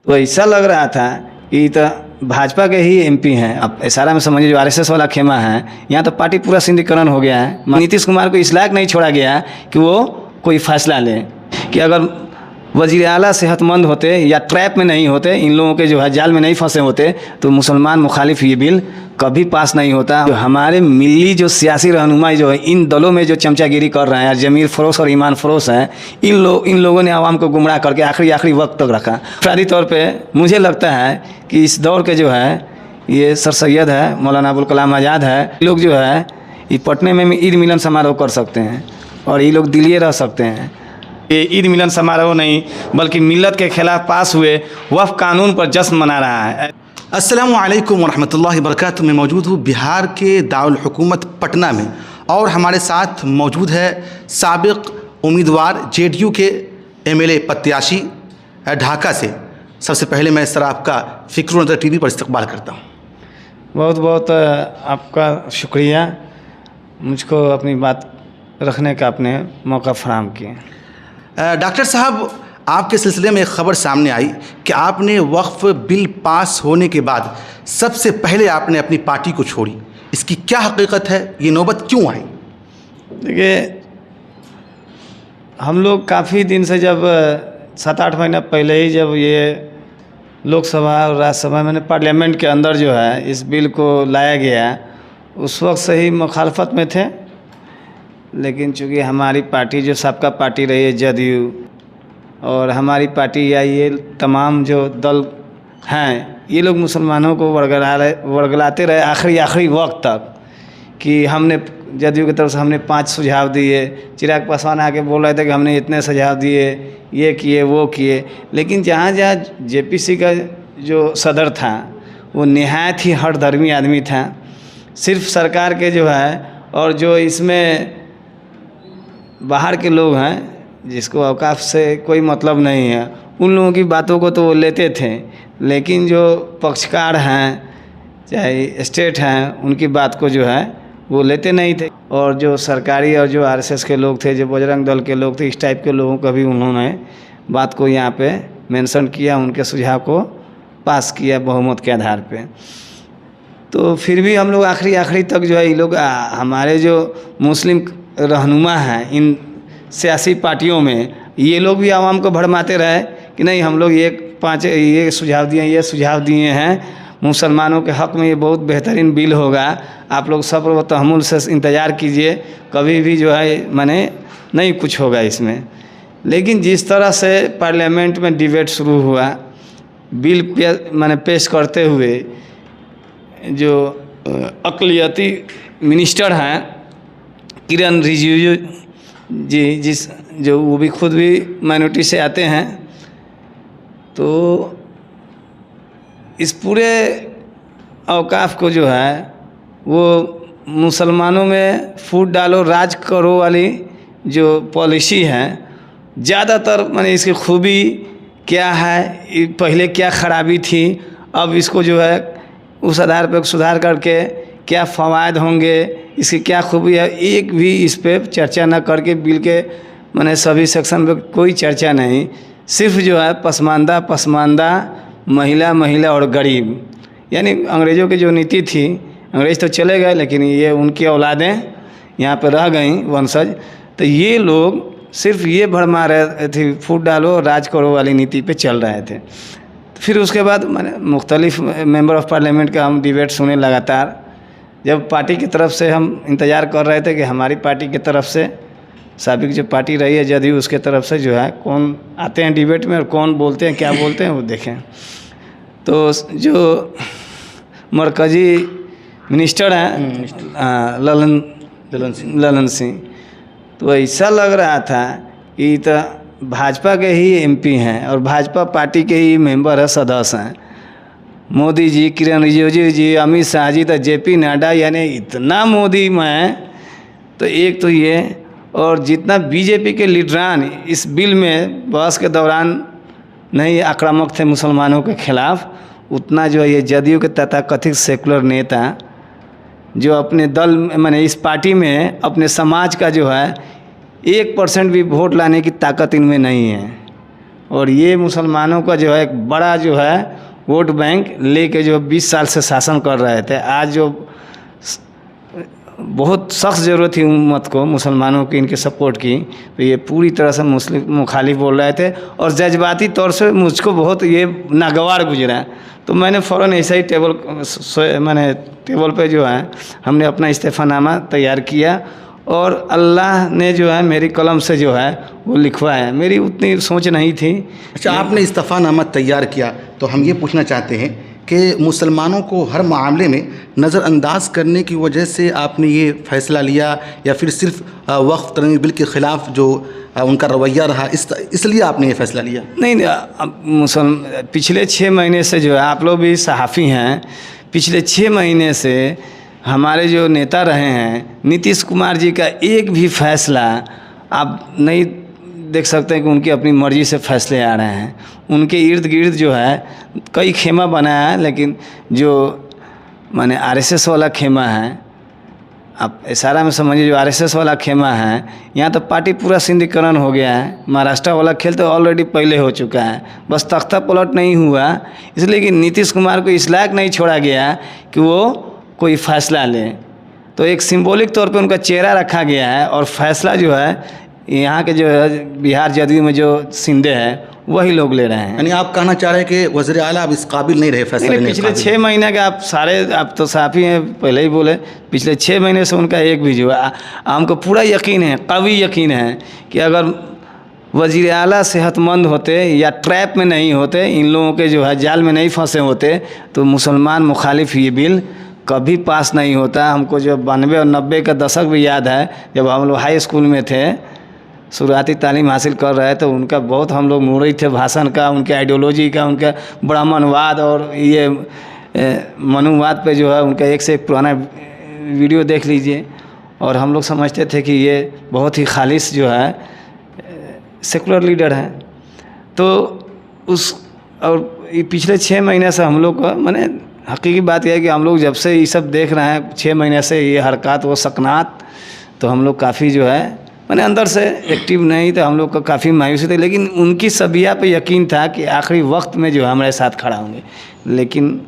तो ऐसा लग रहा था कि तो भाजपा के ही एमपी हैं। अब सारा में समझिए जो आरएसएस वाला खेमा है, यहाँ तो पार्टी पूरा सिंधिकरण हो गया है। नीतीश कुमार को इस लायक नहीं छोड़ा गया कि वो कोई फैसला लें कि अगर वज़ीर आला सेहतमंद होते या ट्रैप में नहीं होते, इन लोगों के जो है जाल में नहीं फंसे होते, तो मुसलमान मुखालिफ ये बिल कभी पास नहीं होता। जो हमारे मिली जो सियासी रहनुमाई जो है इन दलों में जो चमचागिरी कर रहे हैं, जमीर फरोश और ईमान फरोश हैं, इन लोगों ने आवाम को गुमराह करके आखिरी वक्त तक रखा। अफरादी तौर पे मुझे लगता है कि इस दौर के जो है ये सर सैयद है, मौलाना अबुल कलाम आज़ाद है, लोग जो है ये पटने में ईद मिलन समारोह कर सकते हैं और ये लोग दिल्ली रह सकते हैं। ये ईद मिलन समारोह नहीं बल्कि मिल्लत के खिलाफ पास हुए वफ़ कानून पर जश्न मना रहा है। अस्सलामु अलैकुम वरहमतुल्लाहि वबरकातुहू। मैं मौजूद हूँ बिहार के दारुल हुकूमत पटना में और हमारे साथ मौजूद है साबिक़ उम्मीदवार जेडीयू के एमएलए प्रत्याशी ढाका से। सबसे पहले मैं सर आपका फ़िक्र नज़र टीवी पर इस्तकबाल करता हूँ। बहुत बहुत आपका शुक्रिया, मुझको अपनी बात रखने का आपने मौका फराहम किया। डॉक्टर साहब, आपके सिलसिले में एक ख़बर सामने आई कि आपने वक्फ़ बिल पास होने के बाद सबसे पहले आपने अपनी पार्टी को छोड़ी। इसकी क्या हकीकत है? ये नौबत क्यों आई? देखिए, हम लोग काफ़ी दिन से, जब 7-8 महीना पहले ही जब ये लोकसभा और राज्यसभा में पार्लियामेंट के अंदर जो है इस बिल को लाया गया, उस वक्त से ही मुखालफत में थे। लेकिन चूँकि हमारी पार्टी जो सबका पार्टी रही है जदयू, और हमारी पार्टी या ये तमाम जो दल हैं, ये लोग मुसलमानों को वर्गलाते रहे आखिरी वक्त तक कि हमने जदयू की तरफ से हमने 5 सुझाव दिए। चिराग पासवान आके बोल रहे थे कि हमने इतने सुझाव दिए, ये किए वो किए। लेकिन जहाँ जेपीसी का जो सदर था वो निहायत ही हठधर्मी आदमी था। सिर्फ सरकार के जो है और जो इसमें बाहर के लोग हैं जिसको औकाफ से कोई मतलब नहीं है, उन लोगों की बातों को तो वो लेते थे, लेकिन जो पक्षकार हैं चाहे स्टेट हैं उनकी बात को जो है वो लेते नहीं थे। और जो सरकारी और जो आरएसएस के लोग थे, जो बजरंग दल के लोग थे, इस टाइप के लोगों का भी उन्होंने बात को यहाँ पे मेंशन किया, उनके सुझाव को पास किया बहुमत के आधार पे। तो फिर भी हम लोग आखिरी तक जो है ये लोग हमारे जो मुस्लिम रहनुमा हैं इन सियासी पार्टियों में, ये लोग भी आवाम को भड़माते रहे कि नहीं हम लोग ये सुझाव दिए हैं, मुसलमानों के हक़ में ये बहुत बेहतरीन बिल होगा, आप लोग सब्र व तहम्मुल से इंतज़ार कीजिए, कभी भी जो है माने नहीं कुछ होगा इसमें। लेकिन जिस तरह से पार्लियामेंट में डिबेट शुरू हुआ, बिल पेश करते हुए जो अक़लियती मिनिस्टर हैं किरण रिजिजू जी, जो वो भी खुद भी माइनॉरिटी से आते हैं, तो इस पूरे औकाफ को जो है वो मुसलमानों में फूट डालो राज करो वाली जो पॉलिसी है, ज़्यादातर माने इसकी खूबी क्या है, पहले क्या ख़राबी थी, अब इसको जो है उस आधार पर सुधार करके क्या फ़वायद होंगे, इसकी क्या खूबी है, एक भी इस पे चर्चा न करके बिल के माने सभी सेक्शन पे कोई चर्चा नहीं। सिर्फ जो है पसमानदा महिला और गरीब, यानी अंग्रेज़ों की जो नीति थी, अंग्रेज़ तो चले गए लेकिन ये उनकी औलादें यहाँ पे रह गईं वंशज, तो ये लोग सिर्फ ये भरमा रहे थे, फूट डालो राज करो वाली नीति पे चल रहे थे। फिर उसके बाद मैंने मुख्तलिफ मेंबर ऑफ़ पार्लियामेंट का हम डिबेट सुने लगातार। जब पार्टी की तरफ से हम इंतज़ार कर रहे थे कि हमारी पार्टी की तरफ से, साबिक जो पार्टी रही है जदयू, उसके तरफ से जो है कौन आते हैं डिबेट में और कौन बोलते हैं क्या बोलते हैं वो देखें। तो जो मरकज़ी मिनिस्टर हैं ललन सिंह, तो ऐसा लग रहा था कि तो भाजपा के ही एमपी हैं और भाजपा पार्टी के ही मेंबर है, सदस्य हैं। मोदी जी, किरण रिजिजू जी, अमित शाह जी, तो जेपी नड्डा, यानी इतना मोदी में तो एक तो ये, और जितना बीजेपी के लीडरान इस बिल में बहस के दौरान नहीं आक्रामक थे मुसलमानों के खिलाफ, उतना जो है ये जदयू के तथाकथित सेकुलर नेता जो अपने दल माने इस पार्टी में अपने समाज का जो है 1% भी वोट लाने की ताकत इनमें नहीं है। और ये मुसलमानों का जो है एक बड़ा जो है वोट बैंक लेके जो 20 साल से शासन कर रहे थे। आज जो बहुत सख्त ज़रूरत थी उम्मत को, मुसलमानों की, इनके सपोर्ट की, तो ये पूरी तरह से मुस्लिम मुखालिफ बोल रहे थे और जज्बाती तौर से मुझको बहुत ये नागवार गुजरा। तो मैंने फ़ौरन ऐसा ही मैंने टेबल पे जो है हमने अपना इस्तीफ़ानामा तैयार किया और अल्लाह ने जो है मेरी कलम से जो है वो लिखवाया। मेरी उतनी सोच नहीं थी। अच्छा, आपने इस्तीफ़ानामा तैयार किया तो हम ये पूछना चाहते हैं कि मुसलमानों को हर मामले में नज़रअंदाज करने की वजह से आपने ये फ़ैसला लिया या फिर सिर्फ वक्फ तरमीम बिल के ख़िलाफ़ जो उनका रवैया रहा इसलिए आपने ये फ़ैसला लिया? नहीं, पिछले 6 महीने से जो है, आप लोग भी सहाफ़ी हैं, पिछले 6 महीने से हमारे जो नेता रहे हैं नीतीश कुमार जी का एक भी फैसला आप नहीं देख सकते हैं कि उनकी अपनी मर्ज़ी से फैसले आ रहे हैं। उनके इर्द गिर्द जो है कई खेमा बनाया है, लेकिन जो माने आरएसएस वाला खेमा है, आप इशारा में समझिए, जो आरएसएस वाला खेमा है, यहाँ तो पार्टी पूरा सिंधिकरण हो गया है। महाराष्ट्र वाला खेल तो ऑलरेडी पहले हो चुका है, बस तख्ता पलट नहीं हुआ, इसलिए कि नीतीश कुमार को इस लायक नहीं छोड़ा गया कि वो कोई फ़ैसला ले। तो एक सिंबॉलिक तौर पे उनका चेहरा रखा गया है और फैसला जो है यहाँ के जो है बिहार जदयू में जो सिंधे हैं वही लोग ले रहे हैं। यानी आप कहना चाह रहे हैं कि वज़ीर आला अब इस काबिल नहीं रहे फैसला लेने के? पिछले 6 महीने के आप तो साफ़ी हैं, पहले ही बोले, पिछले 6 महीने से उनका एक भी जो है, हमको पूरा यकीन है, कवी यकीन है कि अगर वज़ीर आला सेहतमंद होते या ट्रैप में नहीं होते, इन लोगों के जो है जाल में नहीं फंसे होते, तो मुसलमान मुखालिफ ये बिल कभी पास नहीं होता। हमको जो 92 और 90 का दशक भी याद है, जब हम लोग हाई स्कूल में थे, शुरुआती तालीम हासिल कर रहे तो उनका बहुत हम लोग मुरीद थे भाषण का, उनके आइडियोलॉजी का, उनका ब्राह्मणवाद और ये मनुवाद पे जो है उनका एक से एक पुराना वीडियो देख लीजिए। और हम लोग समझते थे कि ये बहुत ही खालिस जो है सेकुलर लीडर हैं। तो ये पिछले 6 महीने से हम लोग का माने हकीकी बात यह है कि हम लोग जब से ये सब देख रहे हैं 6 महीने से ये हरकत वो सकनात, तो हम लोग काफ़ी जो है मैंने अंदर से एक्टिव नहीं था, हम लोग का काफ़ी मायूसी थी, लेकिन उनकी सबिया पे यकीन था कि आखिरी वक्त में जो है हमारे साथ खड़ा होंगे, लेकिन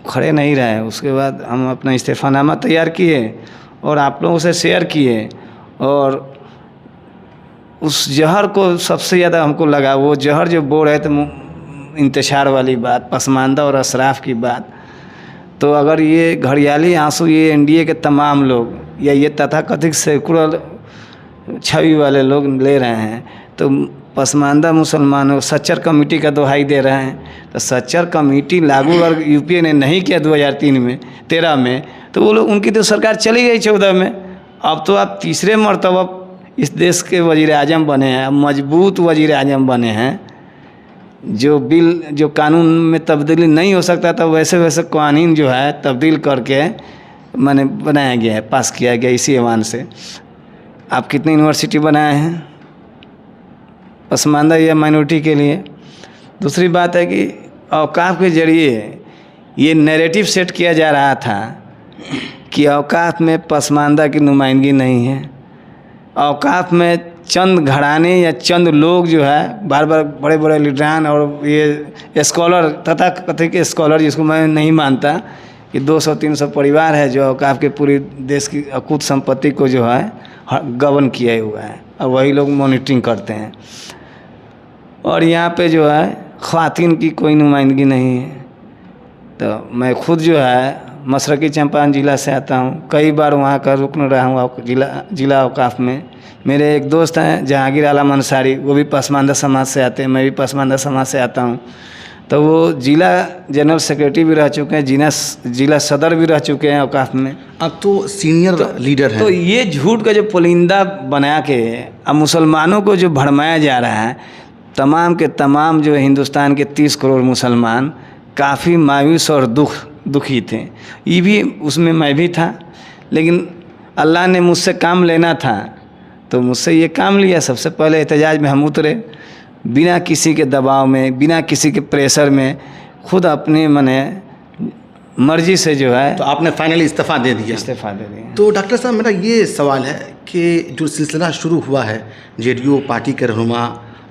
खड़े नहीं रहे। उसके बाद हम अपना इस्तीफ़ानामा तैयार किए और आप लोगों से शेयर किए, और उस जहर को सबसे ज़्यादा हमको लगा, वो जहर जो बोल रहे थे इंतशार वाली बात, पसमानदा और असराफ की बात। तो अगर ये घड़ियाली आंसू ये एनडीए के तमाम लोग या ये तथाकथित सेकुलर छवि वाले लोग ले रहे हैं, तो पसमानदा मुसलमानों सच्चर कमेटी का दुहाई दे रहे हैं। तो सच्चर कमेटी लागू अगर यूपीए ने नहीं किया 2013 में, तो वो लोग, उनकी तो सरकार चली गई 14 में। अब तो आप तीसरे मरतबा इस देश के वज़ीर आज़म बने हैं, मजबूत वज़ीर आज़म बने हैं। जो बिल जो कानून में तब्दीली नहीं हो सकता था, वैसे वैसे कानून जो है तब्दील करके मैंने बनाया गया है, पास किया गया इसी ऐवान से। आप कितनी यूनिवर्सिटी बनाए हैं पसमानदा या माइनॉरिटी के लिए। दूसरी बात है कि औकाफ के ज़रिए ये नैरेटिव सेट किया जा रहा था कि औकाफ में पसमानदा की नुमाइंदगी नहीं है, औकाफ में चंद घराने या चंद लोग जो है बार बार बड़े बड़े लीडरान और ये स्कॉलर तथा कथित स्कॉलर, जिसको मैं नहीं मानता कि 200-300 परिवार है जो औकाफ के पूरी देश की अकूत संपत्ति को जो है गवर्न किया हुआ है, और वही लोग मॉनिटरिंग करते हैं। और यहाँ पे जो है ख़वातीन की कोई नुमाइंदगी नहीं है। तो मैं खुद जो है मशरक़ी चंपारण ज़िला से आता हूँ, कई बार वहाँ का रुकन रहा हूँ ज़िला औकाफ में। मेरे एक दोस्त हैं जहांगीर आलम अंसारी, वो भी पसमानदा समाज से आते हैं, मैं भी पसमानदा समाज से आता हूँ। तो वो ज़िला जनरल सेक्रेटरी भी रह चुके हैं, ज़िला सदर भी रह चुके हैं औकाफ में। अब तो सीनियर लीडर हैं। तो ये झूठ का जो पुलिंदा बना के अब मुसलमानों को जो भरमाया जा रहा है, तमाम के तमाम जो हिंदुस्तान के 30 करोड़ मुसलमान काफ़ी मायूस और दुखी थे। ये भी उसमें मैं भी था, लेकिन अल्लाह ने मुझसे काम लेना था तो मुझसे ये काम लिया। सबसे पहले एहतजाज में हम उतरे, बिना किसी के दबाव में, बिना किसी के प्रेशर में, खुद अपने मने मर्जी से जो है। तो आपने फाइनली इस्तीफ़ा दे दिया? इस्तीफ़ा दे दिया। तो डॉक्टर साहब, मेरा ये सवाल है कि जो सिलसिला शुरू हुआ है जेडीयू पार्टी के रहनुमा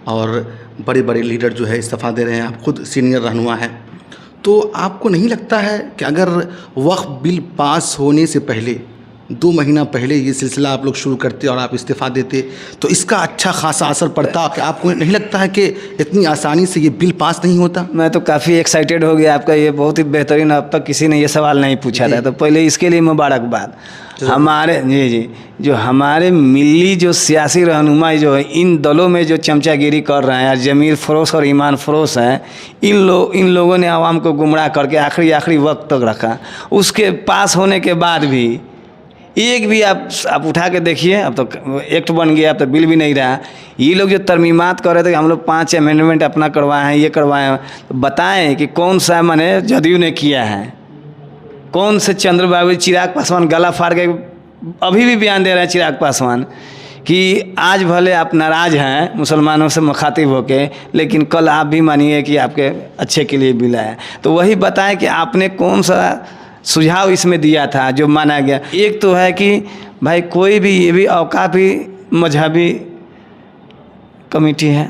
और बड़े बड़े लीडर जो है इस्तीफ़ा दे रहे हैं, आप खुद सीनियर रहनुमा हैं, तो आपको नहीं लगता है कि अगर वक्फ बिल पास होने से पहले 2 महीना पहले ये सिलसिला आप लोग शुरू करते और आप इस्तीफ़ा देते तो इसका अच्छा खासा असर पड़ता? कि आपको नहीं लगता है कि इतनी आसानी से ये बिल पास नहीं होता? मैं तो काफ़ी एक्साइटेड हो गया, आपका ये बहुत ही बेहतरीन, अब तक किसी ने ये सवाल नहीं पूछा था, तो पहले इसके लिए मुबारकबाद। हमारे जी जो हमारे मिली जो सियासी रहनुमाई जो है इन दलों में जो चमचागिरी कर रहे हैं, ज़मीर फरोश और ईमान फरोश हैं, इन लोगों ने आवाम को गुमराह करके आखिरी वक्त तक रखा। उसके पास होने के बाद भी एक भी आप उठा के देखिए, अब तो एक्ट बन गया, अब तो बिल भी नहीं रहा। ये लोग जो तरमीमात कर रहे थे कि हम लोग 5 अमेंडमेंट अपना करवाए हैं, ये करवाए हैं, तो बताएं कि कौन सा मैंने जदयू ने किया है, कौन से चंद्रबाबू चिराग पासवान गला फाड़ के अभी भी बयान दे रहे हैं चिराग पासवान कि आज भले आप नाराज़ हैं मुसलमानों से मुखातिब होके, लेकिन कल आप भी मानिए कि आपके अच्छे के लिए बिल आया। तो वही बताएं कि आपने कौन सा सुझाव इसमें दिया था जो माना गया। एक तो है कि भाई कोई भी ये भी औकाफी मजहबी कमेटी है,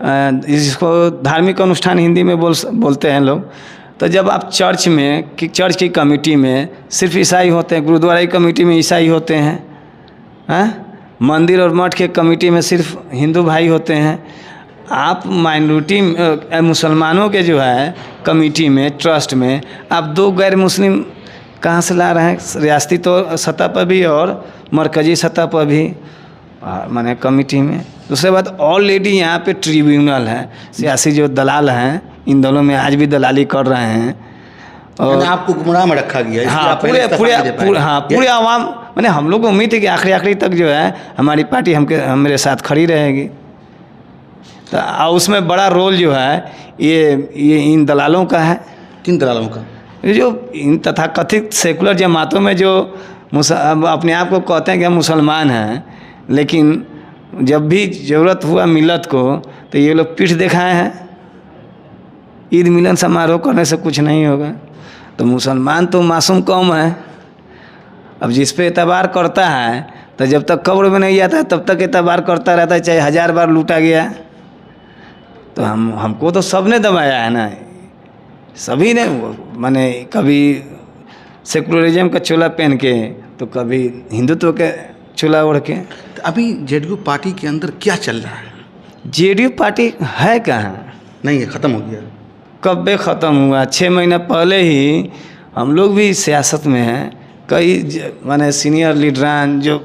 जिसको धार्मिक अनुष्ठान हिंदी में बोलते हैं लोग। तो जब आप चर्च की कमेटी में सिर्फ ईसाई होते हैं, गुरुद्वारा की कमेटी में ईसाई होते हैं, मंदिर और मठ के कमेटी में सिर्फ हिंदू भाई होते हैं, आप माइनॉरिटी मुसलमानों के जो है कमेटी में, ट्रस्ट में आप 2 गैर मुस्लिम कहाँ से ला रहे हैं? रियासती तो सतह पर भी और मरकज़ी सतह पर भी, माने कमेटी में। दूसरे बात, ऑलरेडी यहाँ पे ट्रिब्यूनल है, सियासी जो दलाल हैं इन दलों में आज भी दलाली कर रहे हैं और आपको गुमराह में रखा गया है। हाँ, पूरे आवाम, मैंने हम लोग को उम्मीद है कि आखिरी तक जो है हमारी पार्टी मेरे साथ खड़ी रहेगी। तो उसमें बड़ा रोल जो है ये इन दलालों का है। किन दलालों का? जो इन तथाकथित सेकुलर जमातों में जो अपने आप को कहते हैं कि हम मुसलमान हैं, लेकिन जब भी ज़रूरत हुआ मिलत को तो ये लोग पीठ दिखाए हैं। ईद मिलन समारोह करने से कुछ नहीं होगा। तो मुसलमान तो मासूम कौम है, अब जिस पे एतबार करता है तो जब तक कब्र में नहीं आता तब तक एतबार करता रहता है, चाहे 1000 बार लूटा गया। तो हमको तो सब ने दबाया है ना, सभी ने, माने कभी सेकुलरिज्म का चोला पहन के तो कभी हिंदुत्व के चोला ओढ़ के। तो अभी जेडीयू पार्टी के अंदर क्या चल रहा है? जेडीयू पार्टी है कहाँ? नहीं है, ख़त्म हो गया। कब ख़त्म हुआ? 6 महीना पहले ही हम लोग भी सियासत में हैं, कई माने सीनियर लीडरान जो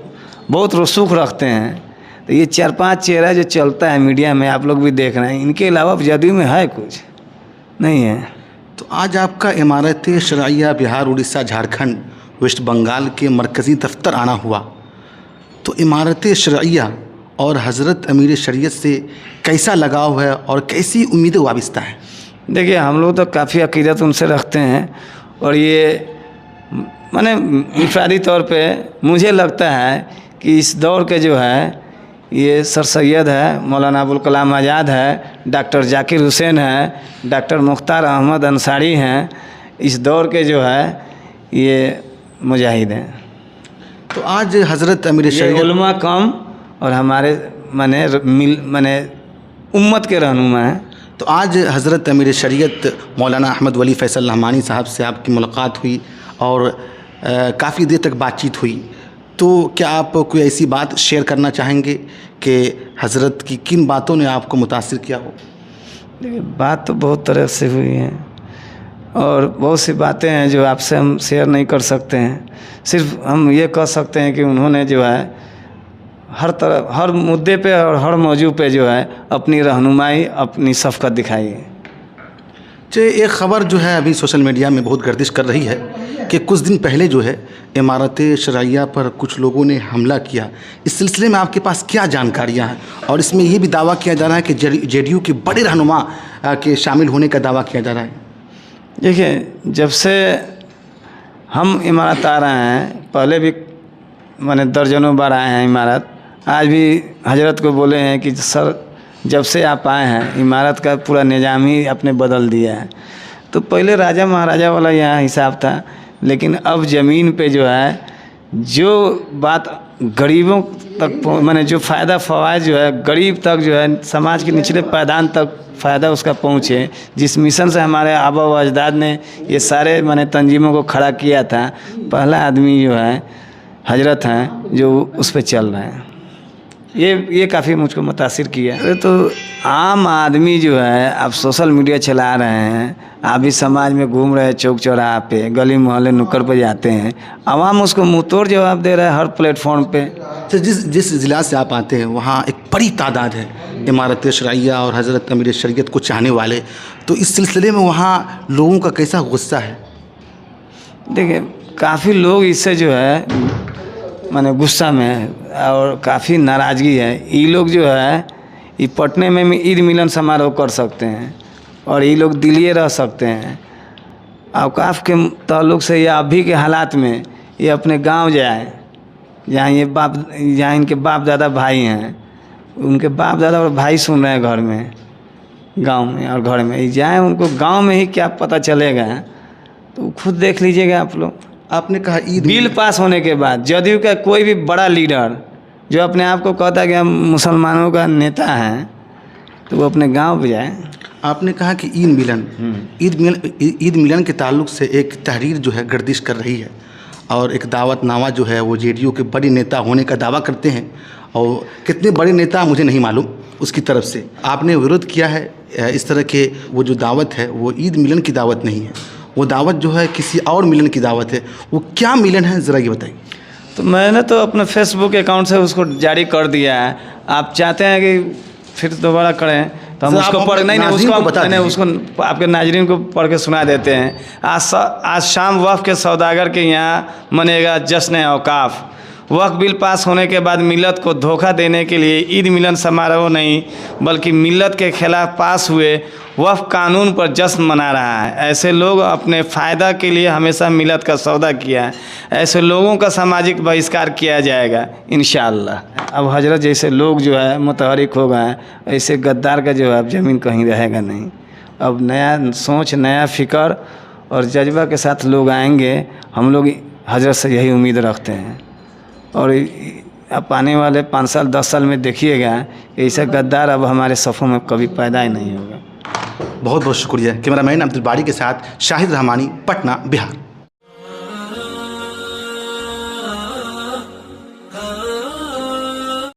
बहुत रसूख रखते हैं, तो ये 4-5 चेहरा जो चलता है मीडिया में, आप लोग भी देख रहे हैं, इनके अलावा जदयू में है कुछ नहीं है। तो आज आपका इमारत शरइया बिहार, उड़ीसा, झारखंड, वेस्ट बंगाल के मरकज़ी दफ्तर आना हुआ, तो इमारत शरइया और हज़रत अमीर शरीयत से कैसा लगाव है और कैसी उम्मीदें वाबिस्ता है? देखिए, हम लोग तो काफ़ी अकीदत उनसे रखते हैं, और ये माने इंफरादी तौर पे मुझे लगता है कि इस दौर के जो है ये सर सैयद है, मौलाना अबुल कलाम आज़ाद है, डॉक्टर जाकिर हुसैन है, डॉक्टर मुख्तार अहमद अंसारी हैं, इस दौर के जो है ये मुजाहिद हैं। तो आज हज़रत अमीर शरीयत उलमा कम और हमारे माने उम्मत के रहनुमा हैं। तो आज हज़रत अमीर शरीयत मौलाना अहमद वली फैसल रहमानी साहब से आपकी मुलाकात हुई और काफ़ी देर तक बातचीत हुई, तो क्या आप कोई ऐसी बात शेयर करना चाहेंगे कि हज़रत की किन बातों ने आपको मुतासिर किया हो? देखिए, बात तो बहुत तरह से हुई है और बहुत सी बातें हैं जो आपसे हम शेयर नहीं कर सकते हैं। सिर्फ हम ये कह सकते हैं कि उन्होंने जो है हर तरह, हर मुद्दे पे और हर मौजू पे जो है अपनी रहनुमाई, अपनी शफ़क़त दिखाई है। एक ख़बर जो है अभी सोशल मीडिया में बहुत गर्दिश कर रही है कि कुछ दिन पहले जो है इमारत शरइया पर कुछ लोगों ने हमला किया। इस सिलसिले में आपके पास क्या जानकारियां हैं? और इसमें ये भी दावा किया जा रहा है कि जेडीयू के बड़े रहनुमा के शामिल होने का दावा किया जा रहा है। देखिए, जब से हम इमारत आ रहे हैं, पहले भी मैंने दर्जनों बार आए हैं इमारत, आज भी हजरत को बोले हैं कि सर जब से आप आए हैं इमारत का पूरा निज़ाम ही आपने बदल दिया है। तो पहले राजा महाराजा वाला यहाँ हिसाब था, लेकिन अब ज़मीन पे जो है जो बात गरीबों तक माने जो फ़ायदा फ़वाद जो है गरीब तक जो है समाज के निचले पायदान तक फ़ायदा उसका पहुँचे, जिस मिशन से हमारे आबा व अजदाद ने ये सारे माने तंजीमों को खड़ा किया था, पहला आदमी जो है हजरत हैं जो उस पर चल रहे हैं। ये काफ़ी मुझको मुतासिर किया। अरे तो आम आदमी जो है अब सोशल मीडिया चला रहे हैं, आप भी समाज में घूम रहे हैं, चौक चौराहा पे, गली मोहल्ले नुक्कड़ पे जाते हैं, आवाम उसको मुँह तोड़ जवाब दे रहा है हर प्लेटफॉर्म पे। तो जिस ज़िला से आप आते हैं वहाँ एक बड़ी तादाद है इमारत शरइया और हज़रत अमीर शरीयत को चाहने वाले, तो इस सिलसिले में वहाँ लोगों का कैसा गुस्सा है? देखिए काफ़ी लोग इससे जो है माने गुस्सा में है और काफ़ी नाराज़गी है। ये लोग जो है ये पटने में ईद मिलन समारोह कर सकते हैं और ये लोग दिल्ली रह सकते हैं। औकाफ के ताल्लुक़ से या अभी के हालात में ये अपने गांव जाए जहाँ इनके बाप दादा भाई हैं, उनके बाप दादा और भाई सुन रहे हैं घर में, गांव में और घर में, ये जाएँ उनको गांव में ही क्या पता चलेगा, तो खुद देख लीजिएगा आप लोग। आपने कहा ईद बिल पास होने के बाद जदयू का कोई भी बड़ा लीडर जो अपने आप को कहता है कि हम मुसलमानों का नेता हैं, तो वो अपने गांव पे जाए। आपने कहा कि ईद मिलन के ताल्लुक से एक तहरीर जो है गर्दिश कर रही है और एक दावतनामा जो है वो जेडीयू के बड़े नेता होने का दावा करते हैं, और कितने बड़े नेता मुझे नहीं मालूम उसकी तरफ से आपने विरोध किया है इस तरह के। वो जो दावत है वो ईद मिलन की दावत नहीं है, वो दावत जो है किसी और मिलन की दावत है। वो क्या मिलन है ज़रा ये बताइए। तो मैंने तो अपने फेसबुक अकाउंट से उसको जारी कर दिया है। आप चाहते हैं कि फिर दोबारा करें तो हम उसको पढ़ नहीं उसको आपके नाजरीन को पढ़ के सुना देते हैं। आज शाम वफ़ के सौदागर के यहाँ मनेगा जश्न औकाफ। वक्फ बिल पास होने के बाद मिल्लत को धोखा देने के लिए ईद मिलन समारोह नहीं बल्कि मिल्लत के खिलाफ पास हुए वक्फ कानून पर जश्न मना रहा है। ऐसे लोग अपने फ़ायदा के लिए हमेशा मिल्लत का सौदा किया है। ऐसे लोगों का सामाजिक बहिष्कार किया जाएगा इंशाअल्लाह। अब हजरत जैसे लोग जो है मुतहरिक हो गए, ऐसे गद्दार का जो है अब ज़मीन कहीं रहेगा नहीं। अब नया सोच, नया फ़िक्र और जज्बा के साथ लोग आएंगे। हम लोग हजरत से यही उम्मीद रखते हैं और अब आने वाले 5 साल 10 साल में देखिएगा ऐसा गद्दार अब हमारे सफ़ों में कभी पैदा ही नहीं होगा। बहुत बहुत शुक्रिया। कैमरामैन अब्दुल बारी के साथ शाहिद रहमानी, पटना, बिहार।